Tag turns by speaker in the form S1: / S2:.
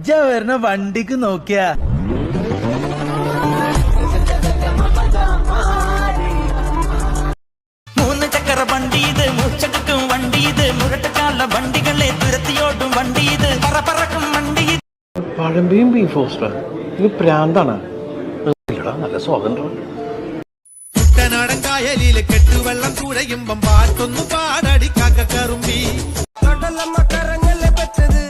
S1: ഇജ്ജ വരുന്ന വണ്ടിക്ക് നോക്കിയാ
S2: മൂന്ന് ചക്കര വണ്ടി ഇത്, മുച്ചടുക്കും വണ്ടി ഇത്, മുരട്ടക്കാല വണ്ടികളെ തുരത്തിയോട്ടും വണ്ടി ഇത്, പറക്കും വണ്ടി.
S3: പഴമ്പയും ബീഫ് റോസ്റ്റ് ഇത് പ്രാന്താണ്. നല്ല സ്വാതന്ത്ര്യം.
S4: കുട്ടനാടൻ കായലിലെ കെട്ടുവെള്ളം തുഴയുമ്പം പാട്ടൊന്നു പാടടി കാക്കറുമ്പി കടലമ്മ കരഞ്ഞല്ലേ പറ്റത്.